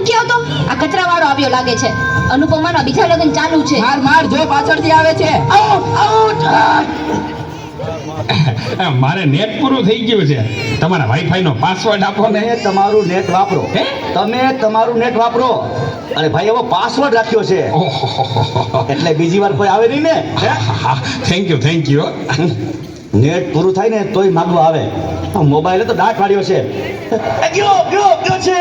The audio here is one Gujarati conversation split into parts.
નથી આવતો? આ કચરા વાળો આવ્યો લાગે છે. અનુપમાના બીજા લગ્ન ચાલુ છે. માર માર જો પાછળથી આવે છે. Out out. મારે નેટ પૂરું થઈ ગયું છે. તમારા વાઈફાઈ નો પાસવર્ડ આપો ને. તમે તમારું નેટ વાપરો. તમે તમારું નેટ વાપરો. અરે ભાઈ એવો પાસવર્ડ રાખ્યો છે એટલે બીજી વાર કોઈ આવે નહીં ને. Thank you. નેટ પૂરું થાય ને તોય માંગવા આવે. મોબાઈલે તો દાંત વાળ્યો છે. ગયો છે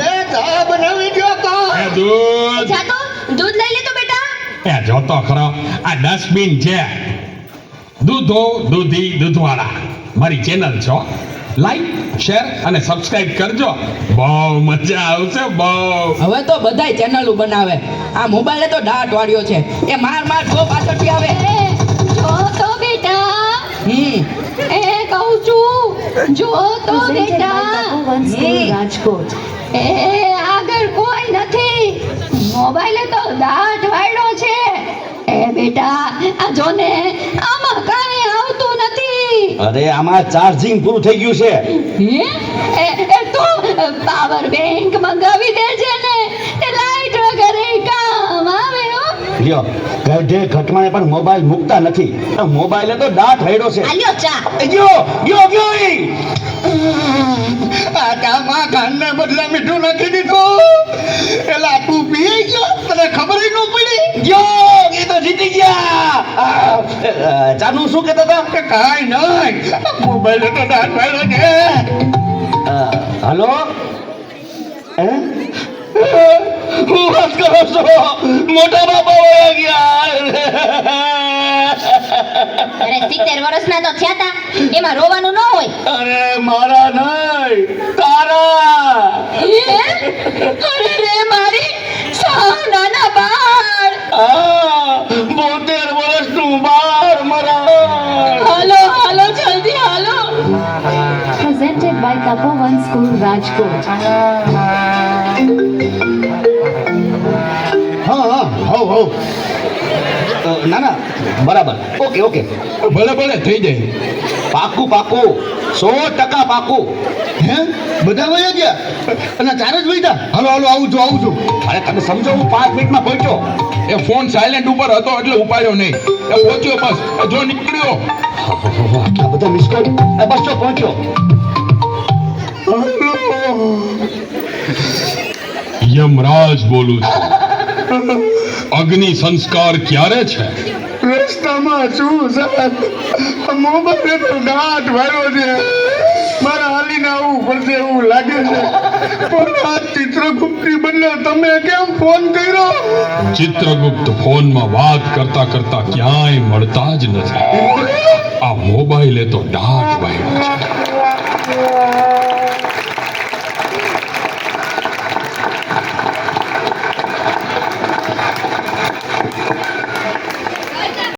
એ ચા બનાવી ગયો તો. એ દૂધ જા તો દૂધ લઈ લે તો બેટા. એ જોતો ખરો આ ડસ્ટબિન છે. દૂધો દૂધી દૂધવાળા મારી ચેનલ છો. લાઈક શેર અને સબસ્ક્રાઇબ કરજો. બહુ મજા આવશે બહુ. હવે તો બધાય ચેનલો બનાવે. આ મોબાઈલે તો દાંત વાળ્યો છે. એ માર માર જો પાછળથી આવે. જો તો બેટા. એ કહું છું જો તો બેટા. રાજકોટ એ આગળ કોઈ નથી. મોબાઈલે તો દાંત વાળ્યો છે. એ બેટા આ જો ને આમાં કાંઈ આવતું નથી. અરે આમાં ચાર્જિંગ પૂરું થઈ ગયું છે. એ તો પાવર બેંક મંગાવી દેજે ને. તે લાઈટ વગર કામ આવે હો. લ્યો ગઢે ઘટમાને પણ મોબાઈલ મૂકતા નથી. મોબાઈલે તો દાંત વાળ્યો છે. આલ્યો ચા. ગયો ઈ. આ કામાં કાનને બદલે મીઠું નાખી દીધું. એલા તું પી ગયો તને ખબર ન પડી. ગયો એ તો જીતી ગયા. ચાનું શું કહેતા હતા? કે કાઈ નહીં મોબાઈલ તો દાંત વાળ્યો છે. હલો હું વાત કરો છો? મોટા બાપા વયા ગયા. અરે 70 વર્ષના તો થયા તા. એમાં રોવાનું ન હોય. અરે મારા નહીં તારા. અરે રે મારી સાવ નાના બાળ. 72 વર્ષનું બાળ મારા. હાલો જલ્દી હાલો. presented by Tapovan School Rajkot હા ના બરાબર. ઓકે ભલે થઈ જાય. પાકું 100% પાકું. હે બધા વયા ગયા અને ચાર જ વૈતા. હાલો આવું છું. અરે તમે સમજો હું 5 મિનિટમાં પહોંચ્યો. એ ફોન સાયલેન્ટ ઉપર હતો એટલે ઉપાડ્યો નહીં. એ પહોંચ્યો બસ. જો નીકળ્યો. આ બધા મિસ કોલ. બસ જો પહોંચ્યો. યમરાજ બોલું છું. અગ્નિ સંસ્કાર ક્યારે છે? રસ્તામાં છું સાહેબ. મોબાઈલે તો દાંત વાળ્યો છે. મારા હાલીને આવવું પડશે એવું લાગે છે. પણ આ ચિત્રગુપ્તની બદલે તમે કેમ ફોન કર્યો? ચિત્રગુપ્ત ફોનમાં વાત કરતા ક્યાંય મળતા જ નથી. આ મોબાઈલે તો દાંત વાળ્યો છે.